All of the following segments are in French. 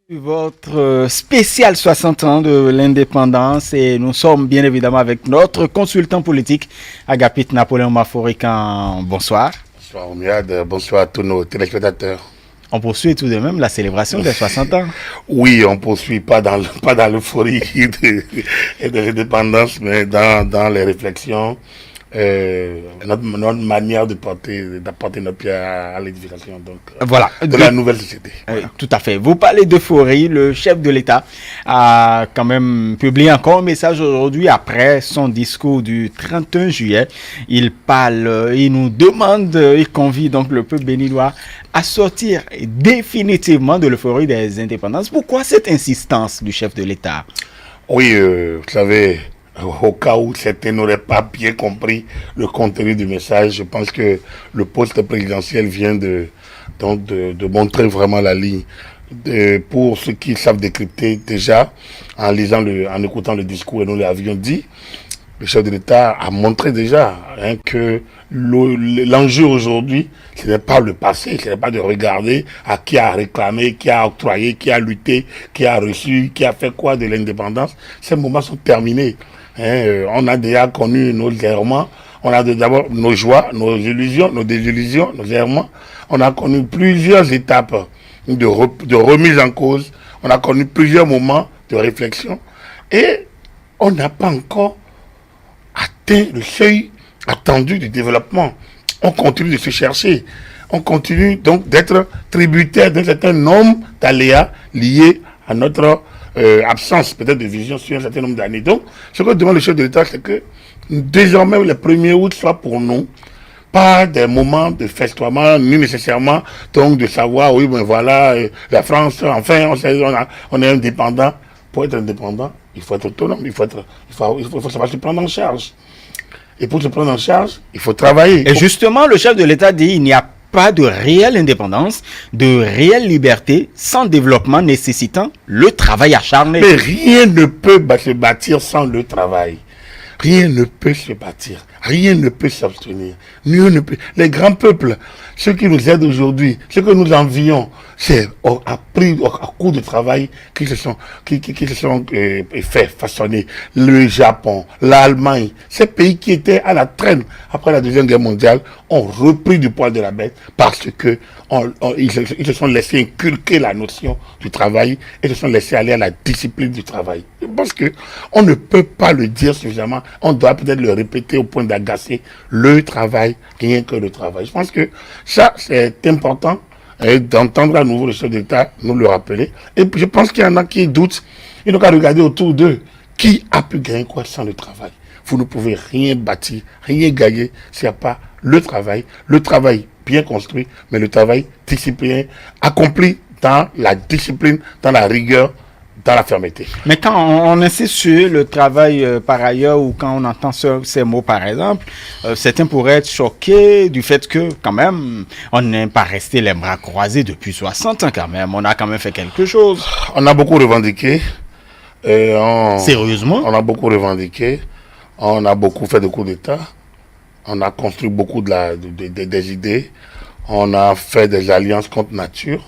Votre spécial 60 ans de l'indépendance et nous sommes bien évidemment avec notre consultant politique Agapit Napoléon Maforican. Bonsoir. Bonsoir Omiad, bonsour à tous nos téléspectateurs. On poursuit tout de même la célébration des 60 ans. Oui, on poursuit pas dans l'euphorie de l'indépendance, mais dans les réflexions, notre manière d'apporter notre pierre à l'édification voilà. de la nouvelle société. Voilà. Tout à fait. Vous parlez d'euphorie. Le chef de l'État a quand même publié encore un message aujourd'hui après son discours du 31 juillet. Il parle, il nous demande, il convie donc le peuple béninois à sortir définitivement de l'euphorie des indépendances. Pourquoi cette insistance du chef de l'État? Oui, vous savez, au cas où certains n'auraient pas bien compris le contenu du message, je pense que le poste présidentiel vient de montrer vraiment la ligne. Pour ceux qui savent décrypter déjà, en écoutant le discours, et nous l'avions dit, le chef de l'État a montré déjà que l'enjeu aujourd'hui, ce n'est pas le passé, ce n'est pas de regarder à qui a réclamé, qui a octroyé, qui a lutté, qui a reçu, qui a fait quoi de l'indépendance. Ces moments sont terminés. On a déjà connu nos errements, on a d'abord nos joies, nos illusions, nos désillusions, nos errements. On a connu plusieurs étapes de remise en cause, on a connu plusieurs moments de réflexion et on n'a pas encore atteint le seuil attendu du développement. On continue de se chercher. On continue donc d'être tributaire d'un certain nombre d'aléas liés à notre absence peut-être de vision sur un certain nombre d'années. Donc, ce que demande le chef de l'État, c'est que désormais le 1er août soit pour nous pas des moments de festoiement, ni nécessairement donc de savoir, oui, ben voilà, la France, enfin, on est indépendant. Pour être indépendant, il faut être autonome, il faut savoir se prendre en charge. Et pour se prendre en charge, il faut travailler. Et justement, le chef de l'État dit qu'il n'y a pas de réelle indépendance, de réelle liberté, sans développement nécessitant le travail acharné. Mais rien ne peut se bâtir sans le travail. Rien ne peut se bâtir. Rien ne peut s'abstenir. Mieux ne peut. Les grands peuples, ceux qui nous aident aujourd'hui, ceux que nous envions, c'est à coup de travail qui se sont fait façonner. Le Japon, l'Allemagne, ces pays qui étaient à la traîne après la Deuxième Guerre mondiale ont repris du poil de la bête parce que ils se sont laissés inculquer la notion du travail et se sont laissés aller à la discipline du travail. Je pense que on ne peut pas le dire suffisamment. On doit peut-être le répéter au point d'agacer. Le travail, rien que le travail. Je pense que ça, c'est important d'entendre à nouveau le chef d'État nous le rappeler. Et puis, je pense qu'il y en a qui doutent. Ils n'ont qu'à regarder autour d'eux. Qui a pu gagner quoi sans le travail? Vous ne pouvez rien bâtir, rien gagner s'il n'y a pas le travail bien construit, mais le travail discipliné, accompli dans la discipline, dans la rigueur, dans la fermeté. Mais quand on insiste sur le travail par ailleurs ou quand on entend ces mots par exemple, certains pourraient être choqués du fait que quand même on n'est pas resté les bras croisés depuis 60 ans quand même. On a quand même fait quelque chose. On a beaucoup revendiqué. Sérieusement? On a beaucoup revendiqué. On a beaucoup fait de coups d'État. On a construit beaucoup des idées. On a fait des alliances contre nature.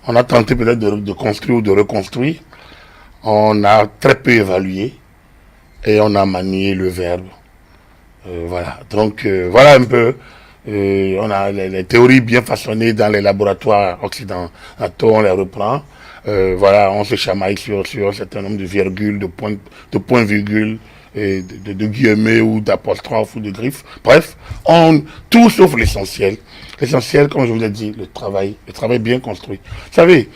On a tenté peut-être de construire ou de reconstruire. On a très peu évalué et on a manié le verbe. Voilà. Donc, voilà un peu. On a les théories bien façonnées dans les laboratoires occidentaux, on les reprend. Voilà, on se chamaille sur un certain nombre de virgules, de points-virgules, de guillemets ou d'apostrophes ou de griffes. Bref, tout sauf l'essentiel. L'essentiel, comme je vous l'ai dit, le travail bien construit. Vous savez,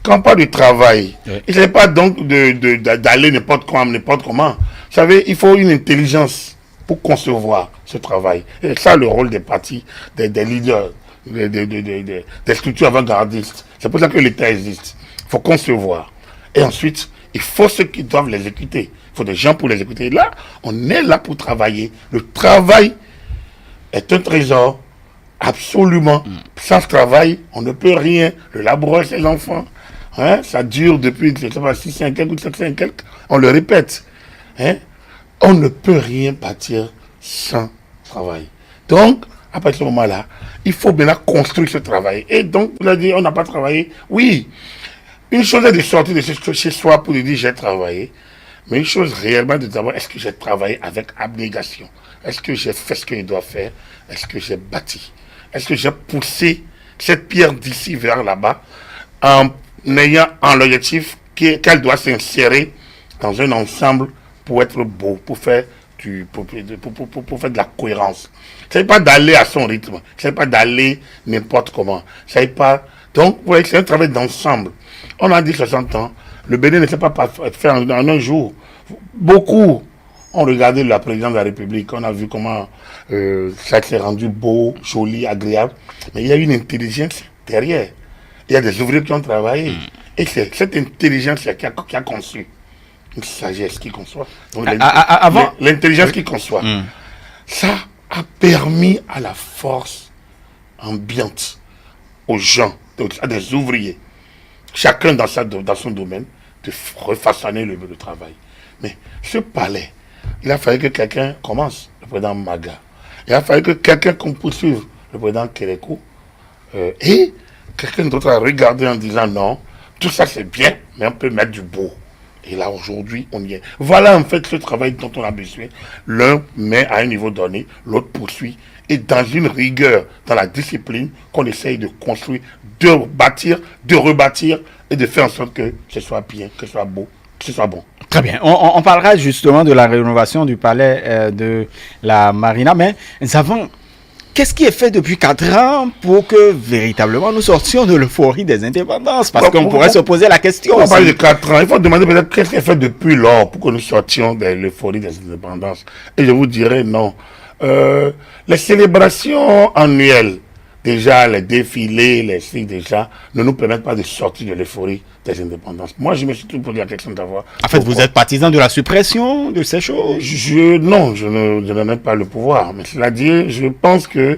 quand on parle du travail, il ne s'agit pas donc d'aller n'importe comment. Vous savez, il faut une intelligence pour concevoir ce travail. Et c'est ça le rôle des partis, des leaders, des structures avant-gardistes. C'est pour ça que l'État existe. Il faut concevoir. Et ensuite, il faut ceux qui doivent l'exécuter. Il faut des gens pour l'exécuter. Là, on est là pour travailler. Le travail est un trésor. Absolument. Sans travail, on ne peut rien. Le labourage, c'est l'enfant. Ça dure depuis 600 quelques ou 700 quelques. On le répète. On ne peut rien bâtir sans travail. Donc, à partir de ce moment-là, il faut bien construire ce travail. Et donc, vous l'avez dit, on n'a pas travaillé. Oui, Une chose est de sortir de chez soi pour dire j'ai travaillé, mais une chose réellement de savoir est-ce que j'ai travaillé avec abnégation, est-ce que j'ai fait ce que je dois faire, est-ce que j'ai bâti, est-ce que j'ai poussé cette pierre d'ici vers là-bas en ayant en l'objectif qu'elle doit s'insérer dans un ensemble pour être beau, pour faire pour faire de la cohérence. Il ne s'agit pas d'aller à son rythme, il ne s'agit pas d'aller n'importe comment. Il s'agit pas. Donc, vous voyez, c'est un travail d'ensemble. On a dit 60 ans, le Bénin ne s'est pas fait en un jour. Beaucoup ont regardé la présidence de la République, on a vu comment ça s'est rendu beau, joli, agréable. Mais il y a une intelligence derrière. Il y a des ouvriers qui ont travaillé. Et c'est cette intelligence qui a conçu. Une sagesse qui conçoit. Donc, l'intelligence qui conçoit. Ça a permis à la force ambiante, aux gens, à des ouvriers, chacun dans son domaine, de refaçonner le travail. Mais ce palais, il a fallu que quelqu'un commence, le président Maga. Il a fallu que quelqu'un poursuive, le président Kérékou. Et quelqu'un d'autre a regardé en disant non, tout ça c'est bien, mais on peut mettre du beau. Et là, aujourd'hui, on y est. Voilà en fait ce travail dont on a besoin. L'un met à un niveau donné, l'autre poursuit. Et dans une rigueur, dans la discipline, qu'on essaye de construire, de bâtir, de rebâtir et de faire en sorte que ce soit bien, que ce soit beau, que ce soit bon. Très bien. On parlera justement de la rénovation du palais de la Marina, mais nous avons... Qu'est-ce qui est fait depuis 4 ans pour que véritablement nous sortions de l'euphorie des indépendances? Parce qu'on pourrait se poser la question. On va parler de 4 ans. Il faut demander peut-être qu'est-ce qui est fait depuis lors pour que nous sortions de l'euphorie des indépendances. Et je vous dirais non. Les célébrations annuelles, déjà les défilés, les signes déjà, ne nous permettent pas de sortir de l'euphorie des indépendances. Moi, je me suis toujours posé la question d'avoir... En fait, vous êtes partisan de la suppression de ces choses? Non, je n'en ai pas le pouvoir. Mais cela dit, je pense que...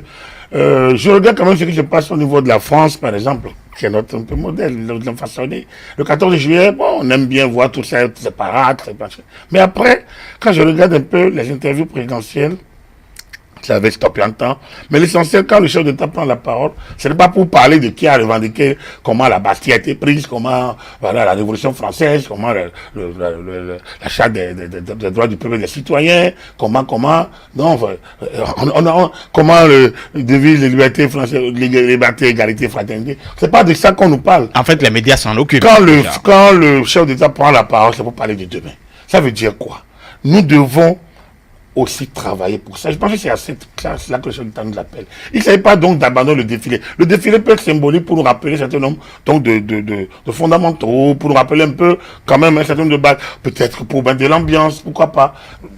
je regarde quand même ce qui se passe au niveau de la France, par exemple, qui est notre un peu modèle, nous façonné. Le 14 juillet, bon, on aime bien voir tout ça, ces parades, mais après, quand je regarde un peu les interviews présidentielles, ça avait stoppé un temps. Mais l'essentiel, quand le chef d'État prend la parole, ce n'est pas pour parler de qui a revendiqué, comment la Bastille a été prise, comment voilà, la Révolution française, comment l'achat des droits du peuple et des citoyens, comment, non, comment le devise les libertés françaises, liberté, égalité, fraternité. C'est pas de ça qu'on nous parle. En fait, les médias s'en occupent. Quand le chef d'État prend la parole, c'est pour parler de demain. Ça veut dire quoi? Nous devons aussi travailler pour ça. Je pense que c'est à cette classe-là que le chef d'État nous appelle. Il ne s'agit pas donc d'abandonner le défilé. Le défilé peut être symbolique pour nous rappeler un certain nombre donc de fondamentaux, pour nous rappeler un peu quand même un certain nombre de bases, peut-être pour mettre de l'ambiance, pourquoi pas.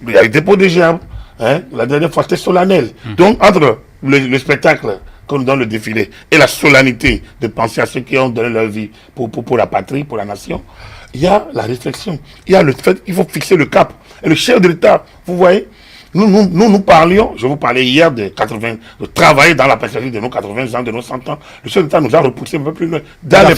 Il y a le dépôt des gerbes, hein, la dernière fois c'était solennel. Donc entre le spectacle qu'on nous donne le défilé et la solennité de penser à ceux qui ont donné leur vie pour la patrie, pour la nation, il y a la réflexion, il y a le fait qu'il faut fixer le cap. Et le chef de l'État, vous voyez, nous parlions, je vous parlais hier de travailler dans la perspective de nos 80 ans, de nos 100 ans. Le chef d'État nous a repoussé un peu plus loin. Dans les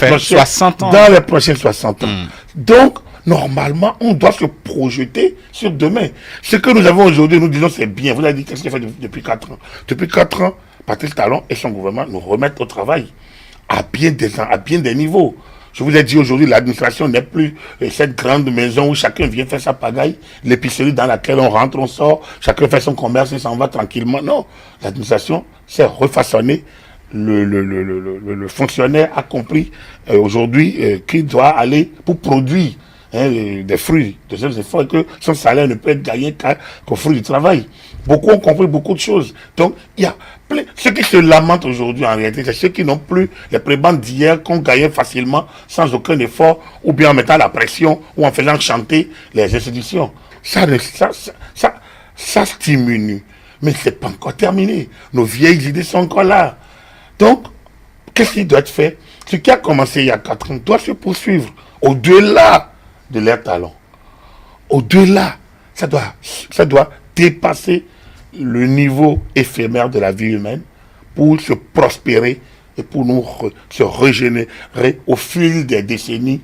prochaines 60 ans. Donc, normalement, on doit se projeter sur demain. Ce que nous avons aujourd'hui, nous disons c'est bien. Vous avez dit qu'est-ce qu'il a fait depuis 4 ans. Depuis 4 ans, Patrice Talon et son gouvernement nous remettent au travail à bien des niveaux. Je vous ai dit aujourd'hui, l'administration n'est plus cette grande maison où chacun vient faire sa pagaille, l'épicerie dans laquelle on rentre, on sort, chacun fait son commerce et s'en va tranquillement. Non, l'administration s'est refaçonnée. Le fonctionnaire a compris aujourd'hui qu'il doit aller pour produire des fruits de ses efforts et que son salaire ne peut être gagné qu'au fruit du travail. Beaucoup ont compris beaucoup de choses. Donc, il y a plein. Ceux qui se lamentent aujourd'hui, en réalité, c'est ceux qui n'ont plus les prébendes d'hier qu'on gagnait facilement, sans aucun effort, ou bien en mettant la pression, ou en faisant chanter les institutions. Ça stimule. Mais c'est pas encore terminé. Nos vieilles idées sont encore là. Donc, qu'est-ce qui doit être fait? Ce qui a commencé il y a 4 ans doit se poursuivre. Au-delà de leur talent. Au-delà, ça doit dépasser le niveau éphémère de la vie humaine pour se prospérer et pour nous se régénérer au fil des décennies,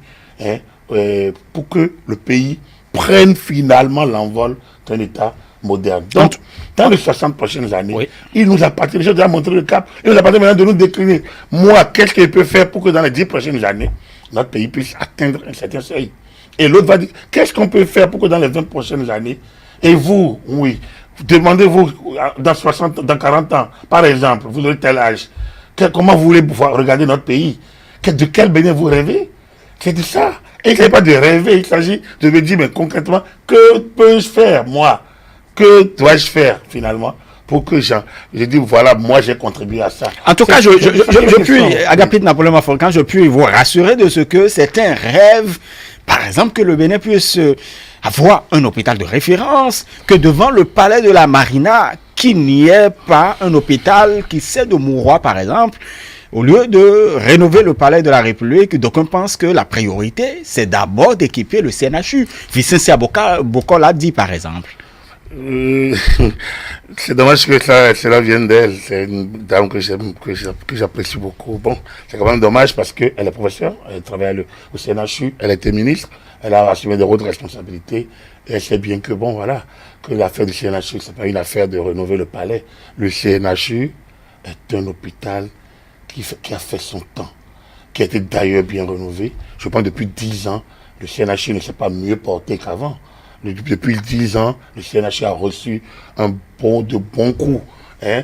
pour que le pays prenne finalement l'envol d'un État moderne. Donc, dans les 60 prochaines années, oui, il nous appartient, déjà montré le cap, il nous appartient maintenant de nous décliner. Moi, qu'est-ce qu'il peut faire pour que dans les 10 prochaines années, notre pays puisse atteindre un certain seuil. Et l'autre va dire, qu'est-ce qu'on peut faire pour que dans les 20 prochaines années, et vous, oui, demandez-vous, dans 60, dans 40 ans, par exemple, vous aurez tel âge, comment vous voulez pouvoir regarder notre pays? De quel bénéfice vous rêvez? C'est de ça. Et il ne s'agit pas de rêver, il s'agit de me dire, mais concrètement, que peux-je faire, moi? Que dois-je faire, finalement, pour que je dis, voilà, moi, j'ai contribué à ça. En tout cas, je puis, Agapit Napoléon Mafolkan, je puis vous rassurer de ce que c'est un rêve, par exemple, que le Bénin puisse avoir un hôpital de référence, que devant le palais de la Marina, qu'il n'y ait pas un hôpital qui sait de Mourois, par exemple, au lieu de rénover le palais de la République. D'aucuns pensent que la priorité, c'est d'abord d'équiper le CNHU. Vicente Bokol l'a dit, par exemple. C'est dommage que cela vienne d'elle. C'est une dame que j'apprécie beaucoup. Bon, c'est quand même dommage parce qu'elle est professeure, elle travaille au CNHU, elle a été ministre, elle a assumé des autres responsabilités. Et elle sait bien que, bon, voilà, que l'affaire du CNHU, c'est pas une affaire de rénover le palais. Le CNHU est un hôpital qui a fait son temps, qui a été d'ailleurs bien rénové. Je pense que depuis 10 ans, le CNHU ne s'est pas mieux porté qu'avant. Depuis 10 ans, le CNHU a reçu de bons coups. Hein,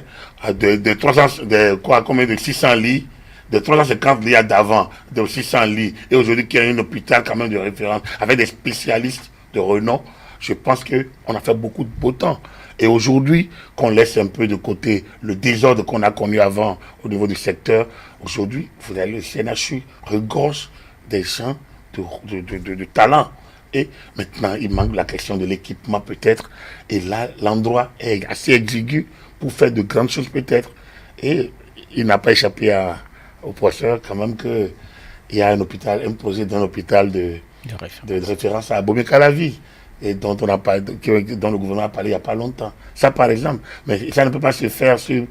de 600 lits, de 350 lits d'avant, de 600 lits, et aujourd'hui qu'il y a un hôpital quand même de référence, avec des spécialistes de renom. Je pense qu'on a fait beaucoup de beau temps. Et aujourd'hui, qu'on laisse un peu de côté le désordre qu'on a connu avant au niveau du secteur, aujourd'hui, vous allez le CNHU regorge des gens de talent. Et maintenant, il manque la question de l'équipement peut-être. Et là, l'endroit est assez exigu pour faire de grandes choses peut-être. Et il n'a pas échappé au professeur quand même qu'il y a un projet d'un hôpital de référence à Abomey-Calavi, et dont le gouvernement a parlé il n'y a pas longtemps. Ça, par exemple, mais ça ne peut pas se faire sur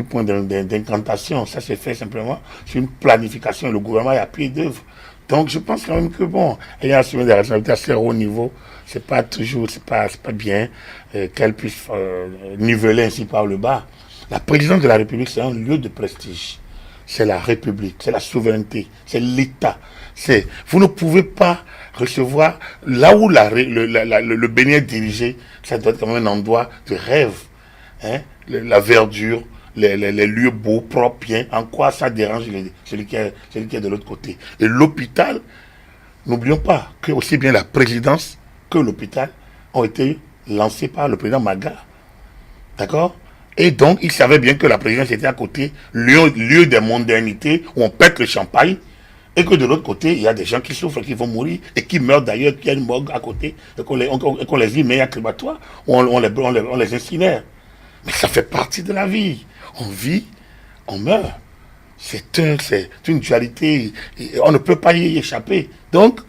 point d'incantation. Ça se fait simplement sur une planification. Le gouvernement est à pied d'œuvre. Donc, je pense quand même que, bon, ayant assumé des responsabilités à assez haut niveau, c'est pas bien qu'elle puisse niveler ainsi par le bas. La présidence de la République, c'est un lieu de prestige. C'est la République, c'est la souveraineté, c'est l'État. Vous ne pouvez pas recevoir là où le Bénin est dirigé, ça doit être quand même un endroit de rêve. Hein? La verdure, les lieux beaux, propres, bien. En quoi ça dérange celui qui est de l'autre côté? Et l'hôpital, n'oublions pas que aussi bien la présidence que l'hôpital ont été lancés par le président Maga. D'accord? Et donc, il savait bien que la présidence était à côté, lieu des modernités, où on pète le champagne, et que de l'autre côté, il y a des gens qui souffrent, qui vont mourir, et qui meurent d'ailleurs, qu'il y a une morgue à côté, et qu'on les vit, mais à crématoire, on les incinère. Mais ça fait partie de la vie. On vit, on meurt. C'est une dualité, on ne peut pas y échapper. Donc,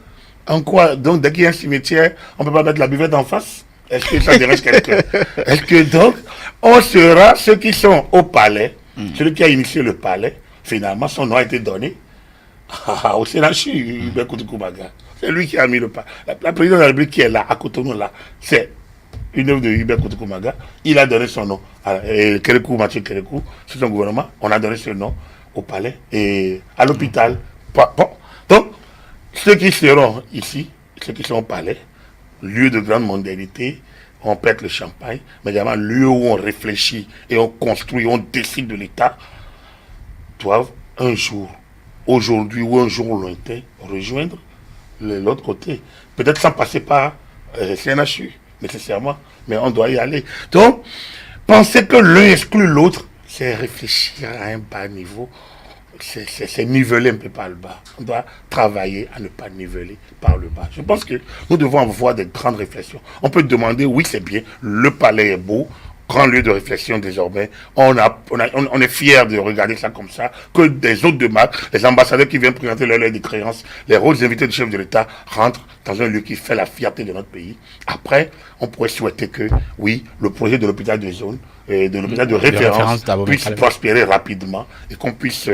dès qu'il y a un cimetière, on ne peut pas mettre la buvette en face? Est-ce que ça dérange quelqu'un? Est-ce que donc, on sera ceux qui sont au palais, celui qui a initié le palais, finalement, son nom a été donné au CNHU, c'est lui qui a mis le palais. La présidente de la République qui est là, à Cotonou, là, c'est une œuvre de Hubert Koutoukoumaga. Il a donné son nom à Mathieu Kérékou, c'est son gouvernement, on a donné ce nom au palais et à l'hôpital. Bon. Donc, ceux qui seront ici, ceux qui sont au palais, lieu de grande modernité, on pète le champagne, mais également lieu où on réfléchit et on construit, on décide de l'État, doivent un jour, aujourd'hui ou un jour lointain, rejoindre l'autre côté. Peut-être sans passer par CNHU, nécessairement, mais on doit y aller. Donc, penser que l'un exclut l'autre, c'est réfléchir à un bas niveau. C'est niveler un peu par le bas. On doit travailler à ne pas niveler par le bas. Je pense que nous devons avoir des grandes réflexions. On peut demander, oui, c'est bien, le palais est beau, grand lieu de réflexion désormais. On est fiers de regarder ça comme ça, que des autres de marque, les ambassadeurs qui viennent présenter leur lettre de créance, les rôles invités du chef de l'État rentrent dans un lieu qui fait la fierté de notre pays. Après, on pourrait souhaiter que, oui, le projet de l'hôpital de zone, de l'hôpital de référence puisse prospérer rapidement et qu'on puisse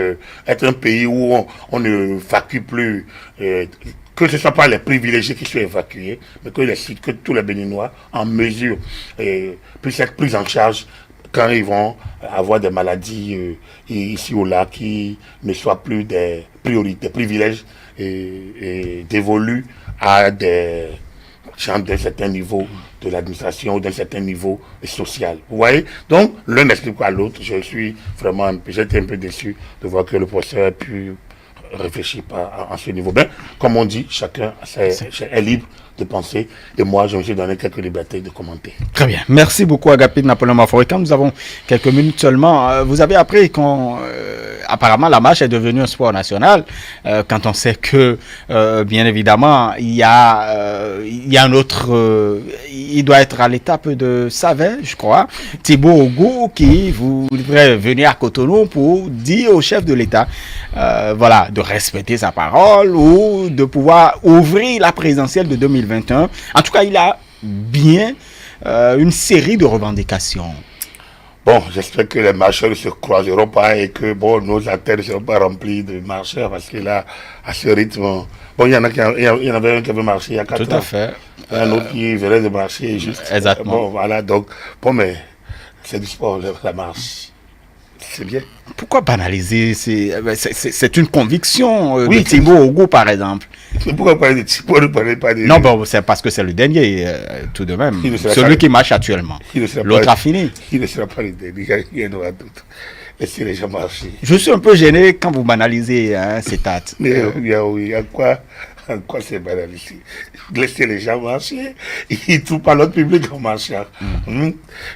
être un pays où on ne évacue plus, que ce ne soit pas les privilégiés qui soient évacués, mais que tous les Béninois en mesure puissent être pris en charge quand ils vont avoir des maladies ici ou là qui ne soient plus des priorités, des privilèges et dévolus à des gens d'un certain niveau de l'administration ou d'un certain niveau social. Vous voyez? Donc, l'un n'explique pas l'autre. J'étais un peu déçu de voir que le professeur a pu réfléchir pas à ce niveau. Ben, comme on dit, chacun est libre de penser. Et moi, je me suis donné quelques libertés de commenter. Très bien. Merci beaucoup, Agapit Napoléon Mafoui. Quand nous avons quelques minutes seulement, vous avez appris apparemment la marche est devenue un sport national. Quand on sait que, bien évidemment, il y a un autre, il doit être à l'étape de Savet, je crois, Thibaut Ogo, qui voudrait venir à Cotonou pour dire au chef de l'État, voilà, de respecter sa parole ou de pouvoir ouvrir la présidentielle de 2021. En tout cas, il a bien une série de revendications. Bon, j'espère que les marcheurs ne se croiseront pas et que nos artères ne seront pas remplies de marcheurs parce que là, à ce rythme, il y en avait un qui avait marché il y a 4 ans. Tout à fait. Un autre qui venait de marcher juste. Exactement. Voilà, donc, mais c'est du sport, la marche. C'est bien. Pourquoi banaliser? C'est une conviction de Thibaut Ogo, par exemple. Mais pourquoi parler de Thibaut, ne parler pas de... Non, c'est parce que c'est le dernier, tout de même. Celui qui marche actuellement. L'autre a fini. Il ne sera pas le dernier, il y en aura d'autres. Laissez les gens marcher. Je suis un peu gêné quand vous banalisez ces dates. Mais oui, en quoi c'est banalisé? Laissez les gens marcher. Ils ne trouvent pas l'autre public en marchant.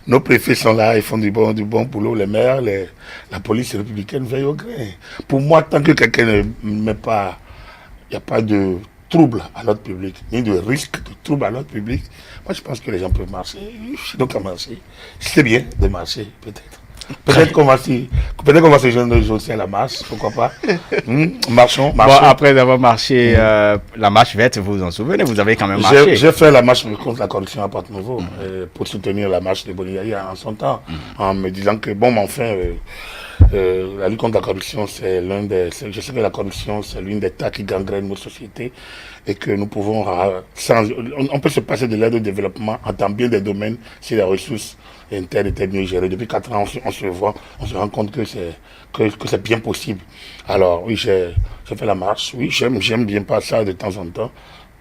Nos préfets sont là, ils font du bon boulot. Les maires, la police républicaine veille au grain. Pour moi, tant que quelqu'un ne met pas... Il n'y a pas de trouble à l'ordre public, ni de risque de trouble à l'ordre public. Moi, je pense que les gens peuvent marcher. Donc, à marcher. C'est bien de marcher, peut-être. Peut-être qu'on va se joindre aussi à la marche, pourquoi pas. Marchons. Bon, après avoir marché la marche verte, vous vous en souvenez, vous avez quand même marché. J'ai fait la marche contre la corruption à Porte-Nouveau pour soutenir la marche de Bonigaya en son temps, en me disant que, la lutte contre la corruption, je sais que la corruption, c'est l'une des tas qui gangrène nos sociétés et que nous pouvons, on peut se passer de l'aide au développement dans bien des domaines si les ressources internes étaient mieux gérées. Depuis 4 ans, on se rend compte que c'est bien possible. Alors oui, j'ai fait la marche. Oui, j'aime bien pas ça de temps en temps.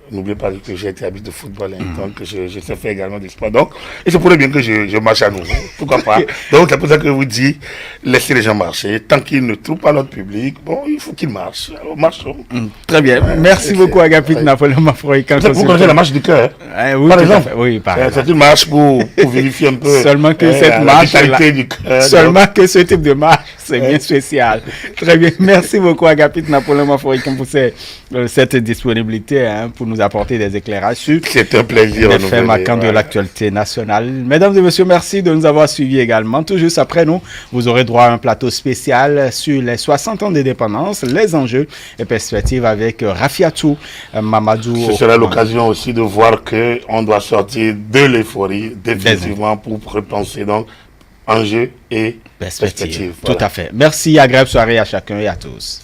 N'oubliez pas que j'ai été habitué de football, donc je sais faire également du sport. Donc, et c'est pour bien que je marche à nouveau. Pourquoi pas? Donc, c'est pour ça que je vous dis, laissez les gens marcher. Tant qu'ils ne trouvent pas notre public, il faut qu'ils marchent. Alors, marchons. Très bien. Merci beaucoup, Agapit Napoléon Mafoui. Vous connaissez la marche du cœur, oui, par exemple. Oui, c'est une marche pour vérifier un peu seulement que cette marche, du cœur. Seulement que ce type de marche, c'est bien spécial. Très bien. Merci beaucoup, Agapit Napoléon Mafoui, pour cette disponibilité pour nous apporter des éclairages sur c'est un plaisir les faits marquants de l'actualité nationale. Mesdames et messieurs, merci de nous avoir suivis également. Tout juste après nous, vous aurez droit à un plateau spécial sur les 60 ans d'indépendance, les enjeux et perspectives avec Rafiatou Mamadou. Ce sera l'occasion aussi de voir qu'on doit sortir de l'euphorie définitivement pour repenser donc enjeux et perspectives. Tout à fait. Merci, agréable soirée à chacun et à tous.